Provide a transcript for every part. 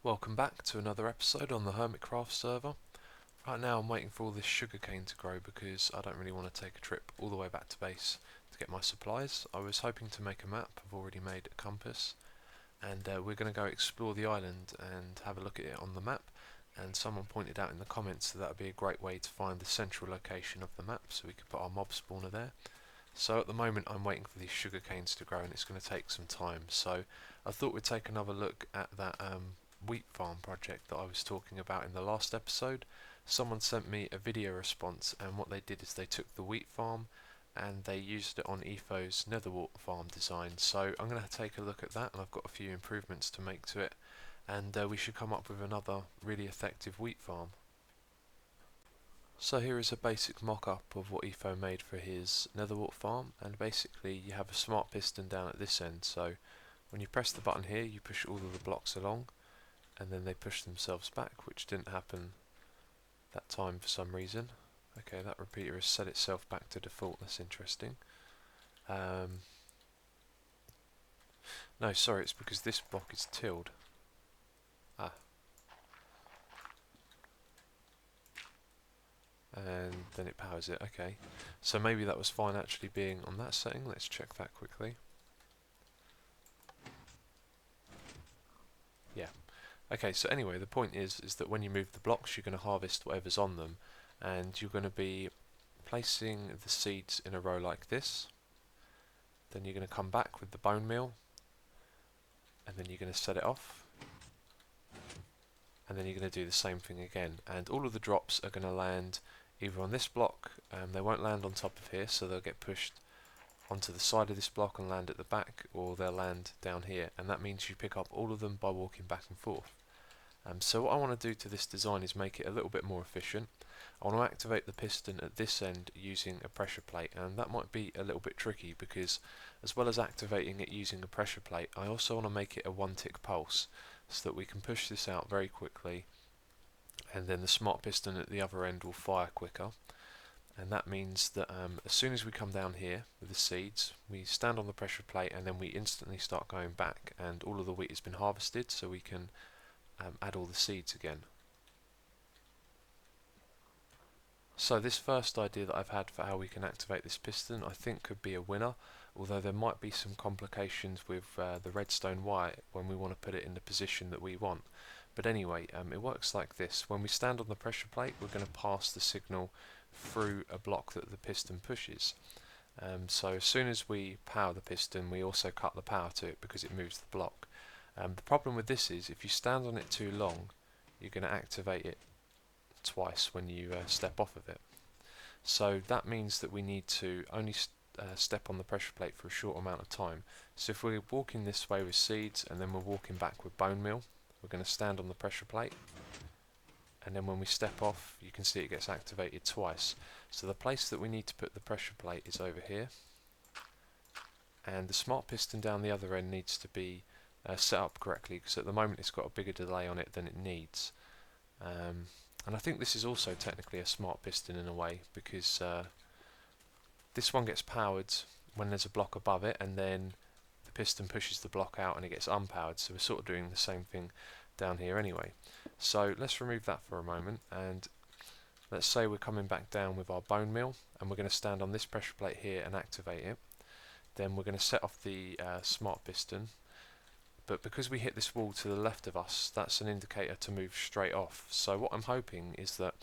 Welcome back to another episode on the Hermitcraft server. Right now I'm waiting for all this sugarcane to grow because I don't really want to take a trip all the way back to base to get my supplies. I was hoping to make a map. I've already made a compass, and we're going to go explore the island and have a look at it on the map. And someone pointed out in the comments that would be a great way to find the central location of the map, so we could put our mob spawner there. So at the moment I'm waiting for these sugarcanes to grow, and it's going to take some time. So I thought we'd take another look at that wheat farm project that I was talking about in the last episode. Someone sent me a video response, and what they did is they took the wheat farm and they used it on Etho's netherwart farm design. So I'm going to take a look at that, and I've got a few improvements to make to it, and we should come up with another really effective wheat farm. So here is a basic mock-up of what Etho made for his netherwart farm, and basically you have a smart piston down at this end. So when you press the button here, you push all of the blocks along, and then they push themselves back, which didn't happen that time for some reason. Okay, that repeater has set itself back to default. That's interesting. No, sorry, it's because this block is tilled. And then it powers it. Okay, so maybe that was fine actually being on that setting. Let's check that quickly. Yeah. Okay, so anyway, the point is that when you move the blocks, you're going to harvest whatever's on them, and you're going to be placing the seeds in a row like this. Then you're going to come back with the bone meal, and then you're going to set it off, and then you're going to do the same thing again. And all of the drops are going to land either on this block, they won't land on top of here, so they'll get pushed onto the side of this block and land at the back, or they'll land down here, and that means you pick up all of them by walking back and forth. So what I want to do to this design is make it a little bit more efficient. I want to activate the piston at this end using a pressure plate, and that might be a little bit tricky because as well as activating it using a pressure plate, I also want to make it a one-tick pulse so that we can push this out very quickly, and then the smart piston at the other end will fire quicker. And that means that as soon as we come down here with the seeds, we stand on the pressure plate and then we instantly start going back, and all of the wheat has been harvested, so we can add all the seeds again. So this first idea that I've had for how we can activate this piston I think could be a winner, although there might be some complications with the redstone wire when we want to put it in the position that we want. But anyway, it works like this. When we stand on the pressure plate, we're going to pass the signal through a block that the piston pushes. So as soon as we power the piston, we also cut the power to it because it moves the block. The problem with this is if you stand on it too long, you're going to activate it twice when you step off of it. So that means that we need to only step on the pressure plate for a short amount of time. So if we're walking this way with seeds and then we're walking back with bone meal, we're going to stand on the pressure plate, and then when we step off you can see it gets activated twice. So the place that we need to put the pressure plate is over here, and the smart piston down the other end needs to be set up correctly because at the moment it's got a bigger delay on it than it needs. And I think this is also technically a smart piston in a way, because this one gets powered when there's a block above it, and then the piston pushes the block out and it gets unpowered, so we're sort of doing the same thing down here anyway. So let's remove that for a moment, and let's say we're coming back down with our bone meal, and we're going to stand on this pressure plate here and activate it. Then we're going to set off the smart piston, but because we hit this wall to the left of us, that's an indicator to move straight off. So what I'm hoping is that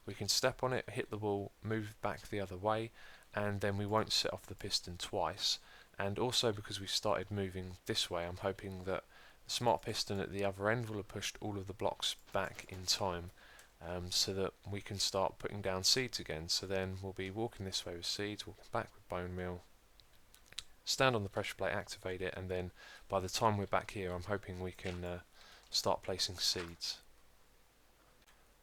we can step on it, hit the wall, move back the other way, and then we won't set off the piston twice. And also because we started moving this way, I'm hoping that the smart piston at the other end will have pushed all of the blocks back in time, so that we can start putting down seeds again. So then we'll be walking this way with seeds, walking back with bone meal, stand on the pressure plate, activate it, and then by the time we're back here I'm hoping we can start placing seeds.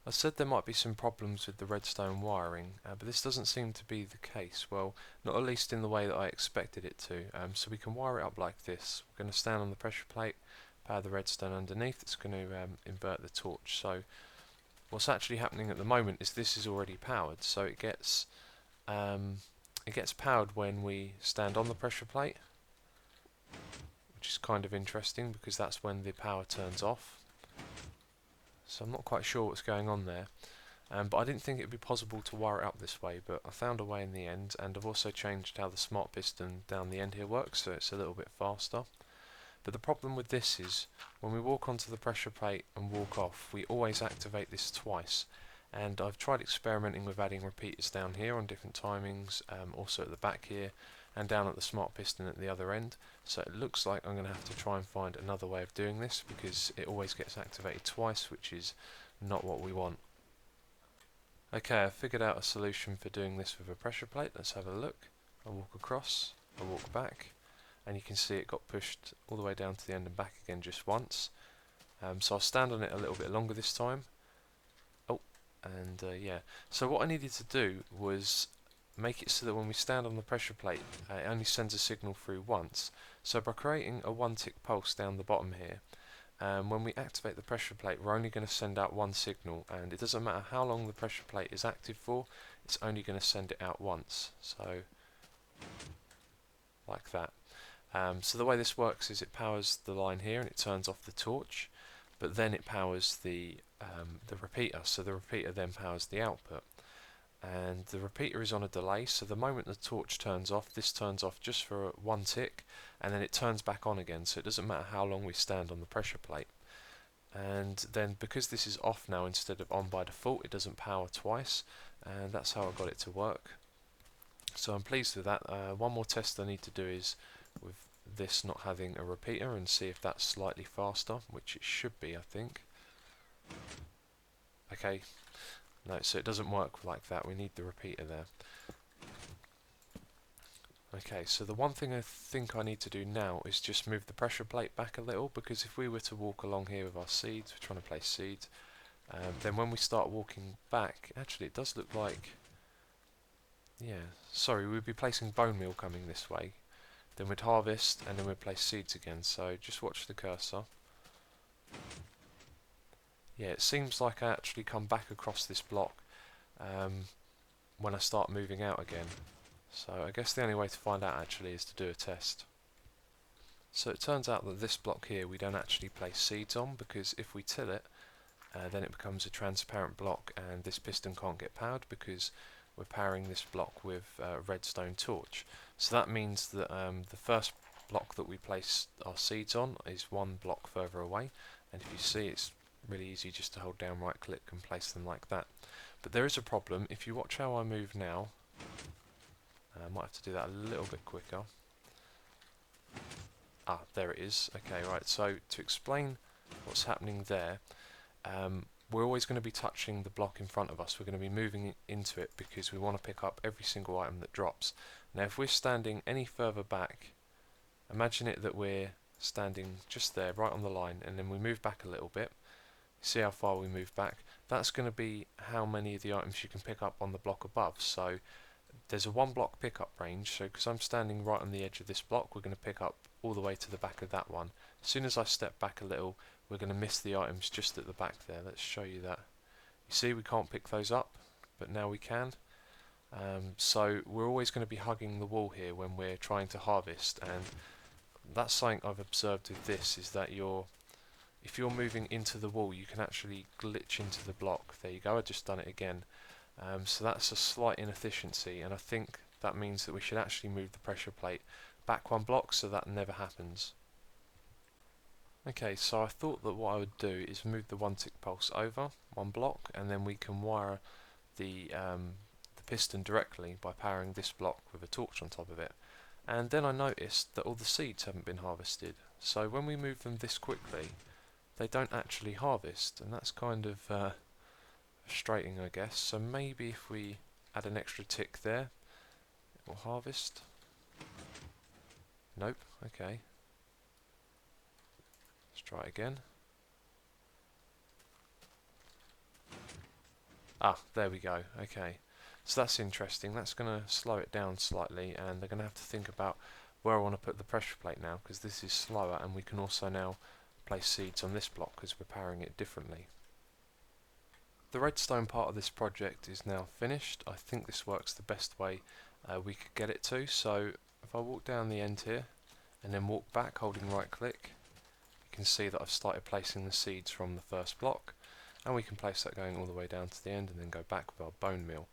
I said there might be some problems with the redstone wiring, but this doesn't seem to be the case. Well, not at least in the way that I expected it to. So we can wire it up like this. We're going to stand on the pressure plate, power the redstone underneath. It's going to invert the torch. So what's actually happening at the moment is this is already powered, so it gets powered when we stand on the pressure plate, which is kind of interesting because that's when the power turns off. So I'm not quite sure what's going on there. But I didn't think it would be possible to wire it up this way, but I found a way in the end, and I've also changed how the smart piston down the end here works, so it's a little bit faster. But the problem with this is, when we walk onto the pressure plate and walk off, we always activate this twice. And I've tried experimenting with adding repeaters down here on different timings, also at the back here, and down at the smart piston at the other end. So it looks like I'm going to have to try and find another way of doing this, because it always gets activated twice, which is not what we want. Okay, I've figured out a solution for doing this with a pressure plate. Let's have a look. I walk across, I walk back, and you can see it got pushed all the way down to the end and back again just once. So I'll stand on it a little bit longer this time. Oh, and yeah. So what I needed to do was make it so that when we stand on the pressure plate, it only sends a signal through once. So by creating a 1-tick pulse down the bottom here, when we activate the pressure plate, we're only going to send out one signal, and it doesn't matter how long the pressure plate is active for, it's only going to send it out once. So like that. So the way this works is it powers the line here and it turns off the torch, but then it powers the repeater, so the repeater then powers the output. And the repeater is on a delay, so the moment the torch turns off, this turns off just for 1 tick, and then it turns back on again, so it doesn't matter how long we stand on the pressure plate. And then because this is off now instead of on by default, it doesn't power twice, and that's how I got it to work. So I'm pleased with that. One more test I need to do is with this not having a repeater, and see if that's slightly faster, which it should be, I think. Okay. No, so it doesn't work like that, we need the repeater there. Okay, so the one thing I think I need to do now is just move the pressure plate back a little, because if we were to walk along here with our seeds, we're trying to place seeds, then when we start walking back, actually it does look like, yeah, sorry, we'd be placing bone meal coming this way, then we'd harvest, and then we'd place seeds again, so just watch the cursor. Yeah, it seems like I actually come back across this block when I start moving out again. So I guess the only way to find out actually is to do a test. So it turns out that this block here we don't actually place seeds on, because if we till it, then it becomes a transparent block and this piston can't get powered because we're powering this block with a redstone torch. So that means that the first block that we place our seeds on is 1 block further away, and if you see, it's really easy just to hold down right click and place them like that. But there is a problem. If you watch how I move now, I might have to do that a little bit quicker. Ah, there it is. Okay, right, so to explain what's happening there, we're always going to be touching the block in front of us. We're going to be moving into it because we want to pick up every single item that drops. Now if we're standing any further back, imagine it that we're standing just there, right on the line, and then we move back a little bit. See how far we move back? That's going to be how many of the items you can pick up on the block above. So there's a 1 block pickup range, so because I'm standing right on the edge of this block, we're going to pick up all the way to the back of that one. As soon as I step back a little, we're going to miss the items just at the back there. Let's show you that. You see we can't pick those up, but now we can. So we're always going to be hugging the wall here when we're trying to harvest, and that's something I've observed with this, is that if you're moving into the wall, you can actually glitch into the block. There you go, I've just done it again. So that's a slight inefficiency, and I think that means that we should actually move the pressure plate back 1 block so that never happens. Okay, so I thought that what I would do is move the 1-tick pulse over 1 block, and then we can wire the piston directly by powering this block with a torch on top of it. And then I noticed that all the seeds haven't been harvested, so when we move them this quickly, they don't actually harvest, and that's kind of frustrating, I guess. So maybe if we add an extra tick there, it will harvest. Nope. Okay, let's try it again. Ah, there we go. Okay, so that's interesting. That's going to slow it down slightly, and they're going to have to think about where I want to put the pressure plate now, because this is slower, and we can also now place seeds on this block because we're powering it differently. The redstone part of this project is now finished. I think this works the best way we could get it to. So if I walk down the end here and then walk back holding right click, you can see that I've started placing the seeds from the first block. and we can place that going all the way down to the end and then go back with our bone meal.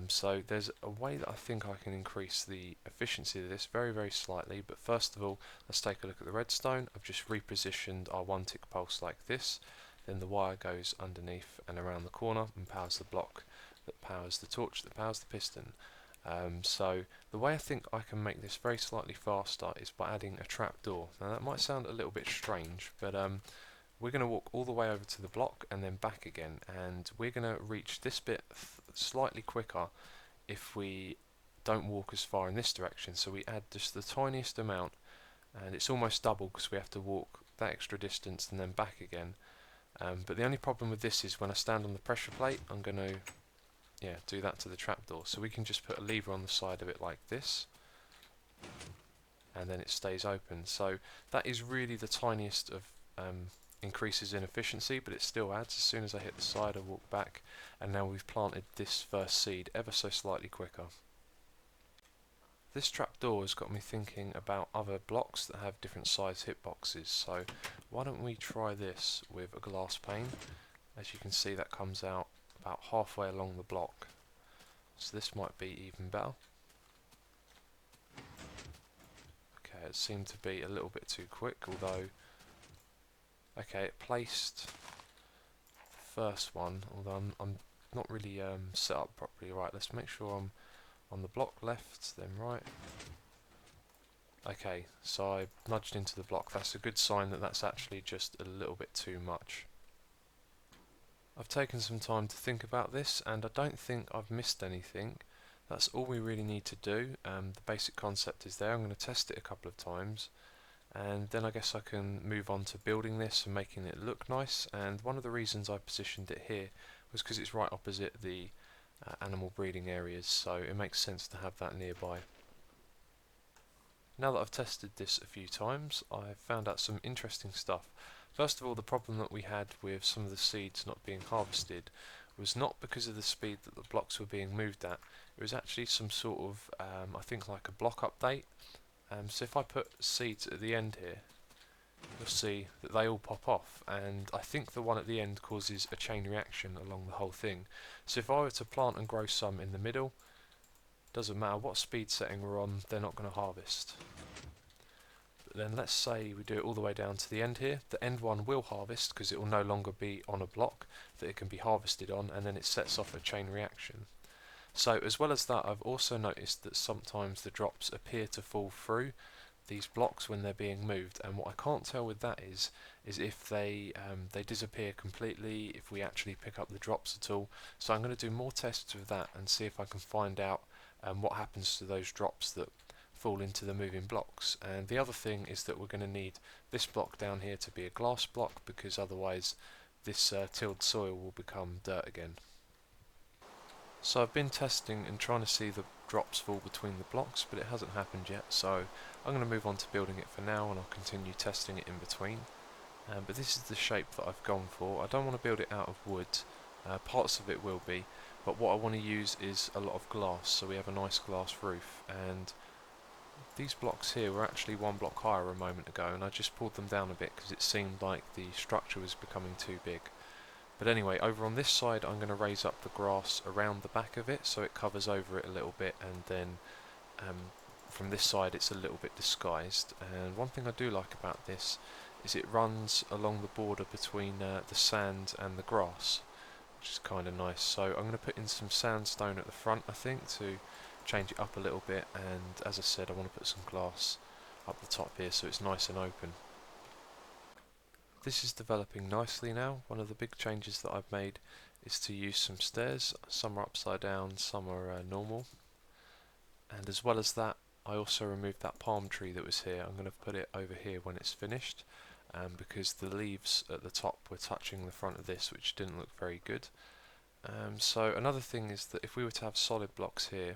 So there's a way that I think I can increase the efficiency of this very slightly, but first of all let's take a look at the redstone. I've just repositioned our one tick pulse like this, then the wire goes underneath and around the corner and powers the block that powers the torch that powers the piston. So the way I think I can make this very slightly faster is by adding a trapdoor. Now that might sound a little bit strange, but we're going to walk all the way over to the block and then back again, and we're going to reach this bit slightly quicker if we don't walk as far in this direction. So we add just the tiniest amount, and it's almost double because we have to walk that extra distance and then back again. But the only problem with this is when I stand on the pressure plate, I'm going to do that to the trapdoor. So we can just put a lever on the side of it like this, and then it stays open. So that is really the tiniest of increases in efficiency, but it still adds. As soon as I hit the side, I walk back, and now we've planted this first seed ever so slightly quicker. This trapdoor has got me thinking about other blocks that have different size hitboxes, so why don't we try this with a glass pane. As you can see, that comes out about halfway along the block, so this might be even better. Okay, it seemed to be a little bit too quick, although okay, it placed the first one, although I'm not really set up properly. Right, let's make sure I'm on the block left, then right. Okay, so I nudged into the block. That's a good sign that that's actually just a little bit too much. I've taken some time to think about this, and I don't think I've missed anything. That's all we really need to do. The basic concept is there. I'm going to test it a couple of times, and then I guess I can move on to building this and making it look nice. And one of the reasons I positioned it here was because it's right opposite the animal breeding areas, so it makes sense to have that nearby. Now that I've tested this a few times, I've found out some interesting stuff. First of all, the problem that we had with some of the seeds not being harvested was not because of the speed that the blocks were being moved at. It was actually some sort of, I think like a block update. So if I put seeds at the end here, you'll see that they all pop off, and I think the one at the end causes a chain reaction along the whole thing. So if I were to plant and grow some in the middle, doesn't matter what speed setting we're on, they're not going to harvest. But then let's say we do it all the way down to the end here. The end one will harvest because it will no longer be on a block that it can be harvested on, and then it sets off a chain reaction. So as well as that, I've also noticed that sometimes the drops appear to fall through these blocks when they're being moved, and what I can't tell with that is if they disappear completely, if we actually pick up the drops at all. So I'm going to do more tests with that and see if I can find out what happens to those drops that fall into the moving blocks. And the other thing is that we're going to need this block down here to be a glass block, because otherwise this tilled soil will become dirt again. So I've been testing and trying to see the drops fall between the blocks, but it hasn't happened yet, so I'm going to move on to building it for now, and I'll continue testing it in between. But this is the shape that I've gone for. I don't want to build it out of wood. Parts of it will be, but what I want to use is a lot of glass, so we have a nice glass roof. And these blocks here were actually one block higher a moment ago, and I just pulled them down a bit because it seemed like the structure was becoming too big. But anyway, over on this side I'm going to raise up the grass around the back of it so it covers over it a little bit, and then from this side it's a little bit disguised. And one thing I do like about this is it runs along the border between the sand and the grass, which is kind of nice. So I'm going to put in some sandstone at the front, I think, to change it up a little bit, and as I said, I want to put some glass up the top here so it's nice and open. This is developing nicely now. One of the big changes that I've made is to use some stairs. Some are upside down, some are normal. And as well as that, I also removed that palm tree that was here. I'm going to put it over here when it's finished, because the leaves at the top were touching the front of this, which didn't look very good. So another thing is that if we were to have solid blocks here,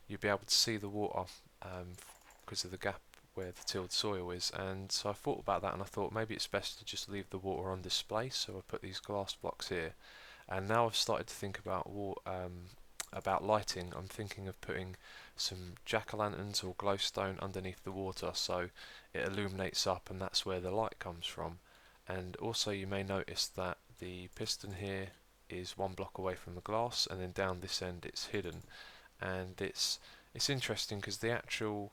you'd be able to see the water because of the gap where the tilled soil is. And so I thought about that, and I thought maybe it's best to just leave the water on display, so I put these glass blocks here. And now I've started to think about lighting. I'm thinking of putting some jack-o'-lanterns or glowstone underneath the water so it illuminates up, and that's where the light comes from. And also you may notice that the piston here is one block away from the glass, and then down this end it's hidden. And it's interesting because the actual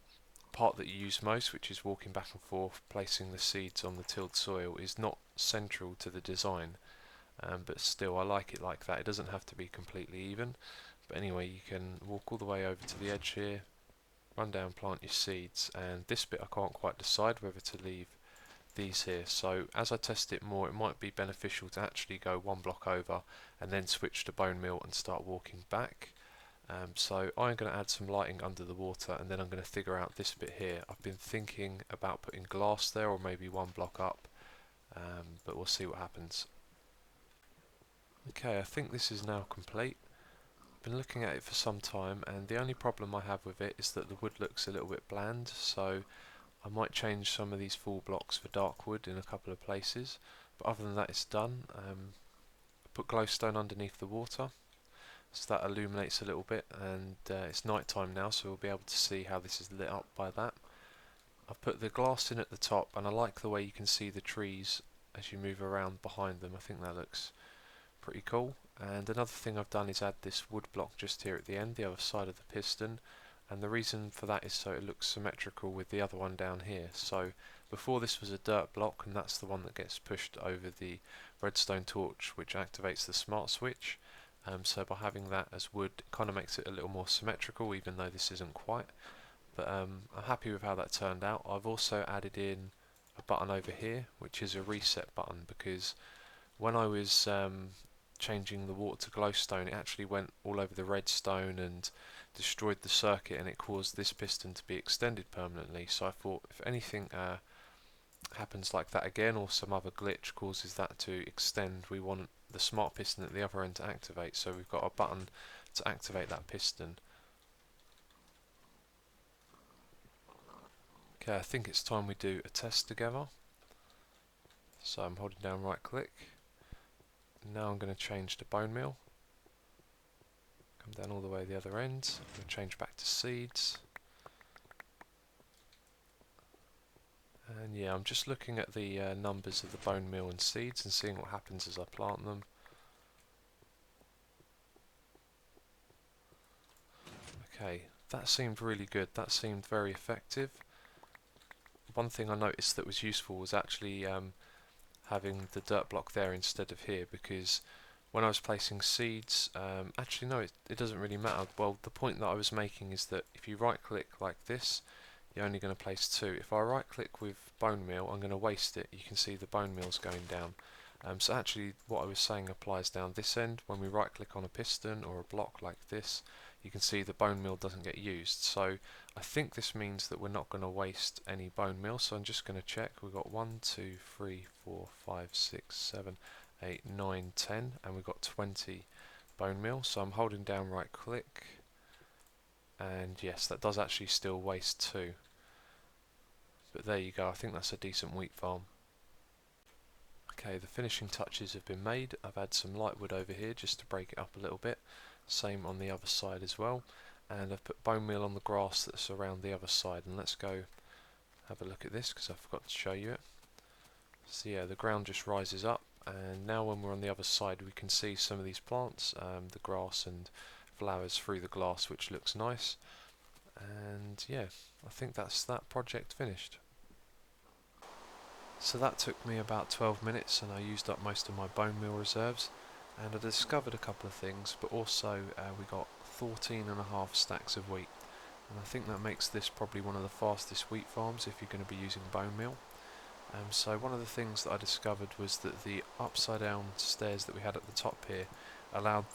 part that you use most, which is walking back and forth placing the seeds on the tilled soil, is not central to the design, but still I like it like that. It doesn't have to be completely even, but anyway, you can walk all the way over to the edge here, run down, plant your seeds, and this bit I can't quite decide whether to leave these here. So as I test it more, it might be beneficial to actually go one block over and then switch to bone meal and start walking back. So I'm going to add some lighting under the water, and then I'm going to figure out this bit here. I've been thinking about putting glass there, or maybe one block up, but we'll see what happens. Okay, I think this is now complete. Been looking at it for some time, and the only problem I have with it is that the wood looks a little bit bland, so I might change some of these full blocks for dark wood in a couple of places, but other than that it's done. Put glowstone underneath the water, so that illuminates a little bit, and it's night time now, so we'll be able to see how this is lit up by that. I've put the glass in at the top, and I like the way you can see the trees as you move around behind them. I think that looks pretty cool. And another thing I've done is add this wood block just here at the end, the other side of the piston, and the reason for that is so it looks symmetrical with the other one down here. So before this was a dirt block, and that's the one that gets pushed over the redstone torch, which activates the smart switch. So by having that as wood, it kind of makes it a little more symmetrical, even though this isn't quite. But I'm happy with how that turned out. I've also added in a button over here, which is a reset button, because when I was changing the water to glowstone, it actually went all over the redstone and destroyed the circuit, and it caused this piston to be extended permanently. So I thought, if anything happens like that again, or some other glitch causes that to extend, we want the smart piston at the other end to activate. So we've got a button to activate that piston. Okay, I think it's time we do a test together. So I'm holding down right click. Now I'm going to change to bone meal. Come down all the way the other end. I'm going to change back to seeds. And yeah, I'm just looking at the numbers of the bone meal and seeds and seeing what happens as I plant them. Okay, that seemed really good. That seemed very effective. One thing I noticed that was useful was actually having the dirt block there instead of here, because when I was placing seeds, actually no, it doesn't really matter. Well, the point that I was making is that if you right click like this, you're only going to place 2. If I right click with bone meal, I'm going to waste it. You can see the bone meal's going down. So actually what I was saying applies down this end. When we right click on a piston or a block like this, you can see the bone meal doesn't get used. So I think this means that we're not going to waste any bone meal. So I'm just going to check. We've got 1, 2, 3, 4, 5, 6, 7, 8, 9, 10, and we've got 20 bone meal. So I'm holding down right click, and yes, that does actually still waste 2. But there you go, I think that's a decent wheat farm. Okay, the finishing touches have been made. I've had some light wood over here just to break it up a little bit. Same on the other side as well. And I've put bone meal on the grass that's around the other side. And let's go have a look at this because I forgot to show you it. So yeah, the ground just rises up. And now when we're on the other side, we can see some of these plants, the grass and flowers through the glass, which looks nice. And yeah, I think that's that project finished. So that took me about 12 minutes, and I used up most of my bone meal reserves, and I discovered a couple of things, but also we got 14.5 stacks of wheat, and I think that makes this probably one of the fastest wheat farms if you're going to be using bone meal. So one of the things that I discovered was that the upside down stairs that we had at the top here allowed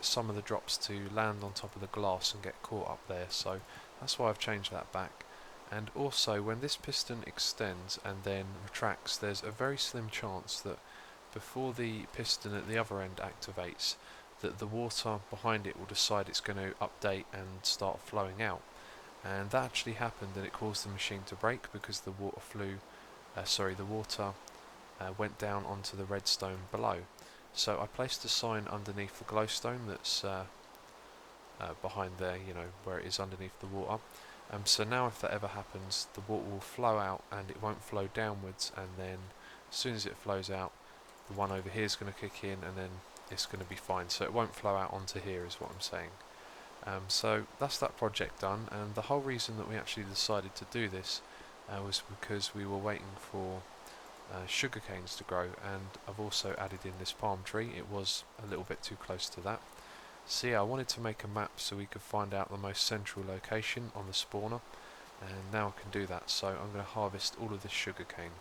some of the drops to land on top of the glass and get caught up there, so that's why I've changed that back. And also, when this piston extends and then retracts, there's a very slim chance that before the piston at the other end activates, that the water behind it will decide it's going to update and start flowing out. And that actually happened, and it caused the machine to break because the water went down onto the redstone below. So I placed a sign underneath the glowstone that's behind there, you know, where it is underneath the water. So now if that ever happens, the water will flow out and it won't flow downwards and then As soon as it flows out, the one over here is going to kick in, and then it's going to be fine. So it won't flow out onto here, is what I'm saying. So that's that project done, and the whole reason that we actually decided to do this was because we were waiting for sugar canes to grow, and I've also added in this palm tree. It was a little bit too close to that. So yeah, I wanted to make a map so we could find out the most central location on the spawner, and now I can do that. So I'm going to harvest all of this sugar cane.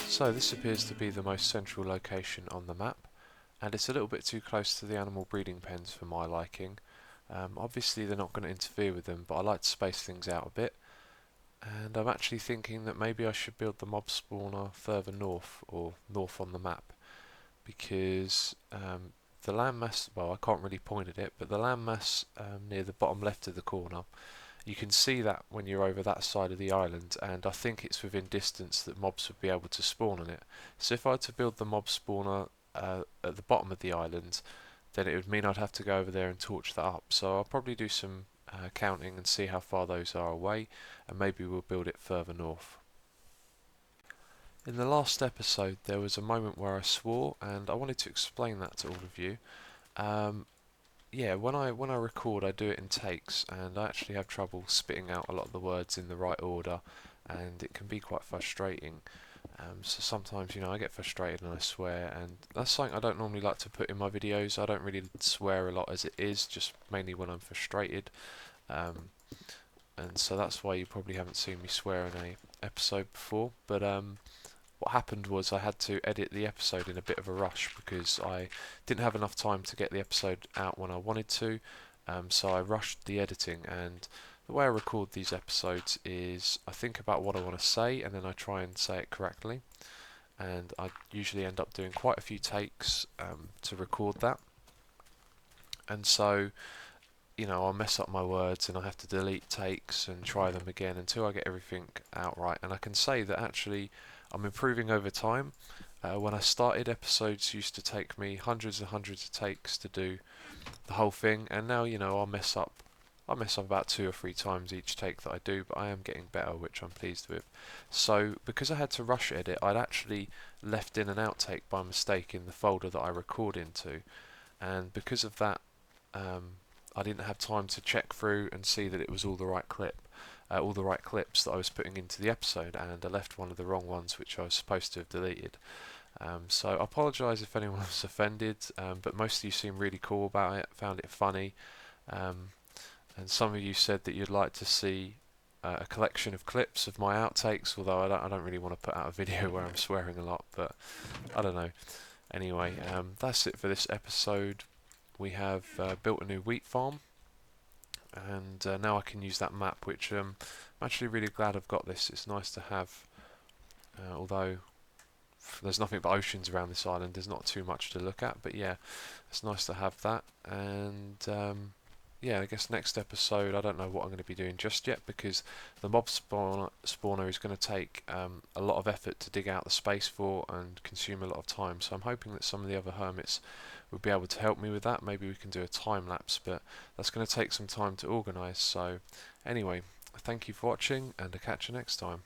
So this appears to be the most central location on the map, and it's a little bit too close to the animal breeding pens for my liking. Obviously they're not going to interfere with them, but I like to space things out a bit, and I'm actually thinking that maybe I should build the mob spawner further north, or north on the map, because the landmass, well, I can't really point at it, but the landmass near the bottom left of the corner, you can see that when you're over that side of the island, and I think it's within distance that mobs would be able to spawn on it. So if I were to build the mob spawner at the bottom of the island, then it would mean I'd have to go over there and torch that up. So I'll probably do some counting and see how far those are away, and maybe we'll build it further north. In the last episode there was a moment where I swore, and I wanted to explain that to all of you. Yeah, when I record, I do it in takes, and I actually have trouble spitting out a lot of the words in the right order, and it can be quite frustrating. So sometimes, I get frustrated and I swear, and that's something I don't normally like to put in my videos. I don't really swear a lot as it is, just mainly when I'm frustrated. And so that's why you probably haven't seen me swear in a episode before. But what happened was I had to edit the episode in a bit of a rush because I didn't have enough time to get the episode out when I wanted to, so I rushed the editing. And the way I record these episodes is I think about what I want to say and then I try and say it correctly, and I usually end up doing quite a few takes to record that, and so I'll mess up my words and I have to delete takes and try them again until I get everything out right. And I can say that actually I'm improving over time. When I started, episodes used to take me hundreds and hundreds of takes to do the whole thing, and now I'll mess up I mess up about 2 or 3 times each take that I do, but I am getting better, which I'm pleased with. So because I had to rush edit, I'd actually left in an outtake by mistake in the folder that I record into, and because of that, I didn't have time to check through and see that it was all the right all the right clips that I was putting into the episode, and I left one of the wrong ones which I was supposed to have deleted. So I apologise if anyone was offended, but most of you seemed really cool about it, found it funny, um, and some of you said that you'd like to see a collection of clips of my outtakes, although I don't really want to put out a video where I'm swearing a lot, but I don't know. Anyway, that's it for this episode. We have built a new wheat farm, and now I can use that map, which I'm actually really glad I've got this. It's nice to have, although there's nothing but oceans around this island, there's not too much to look at, but yeah, it's nice to have that. And yeah, I guess next episode I don't know what I'm going to be doing just yet, because the mob spawner is going to take a lot of effort to dig out the space for and consume a lot of time, so I'm hoping that some of the other hermits will be able to help me with that. Maybe we can do a time lapse, but that's going to take some time to organise. So anyway, thank you for watching, and I'll catch you next time.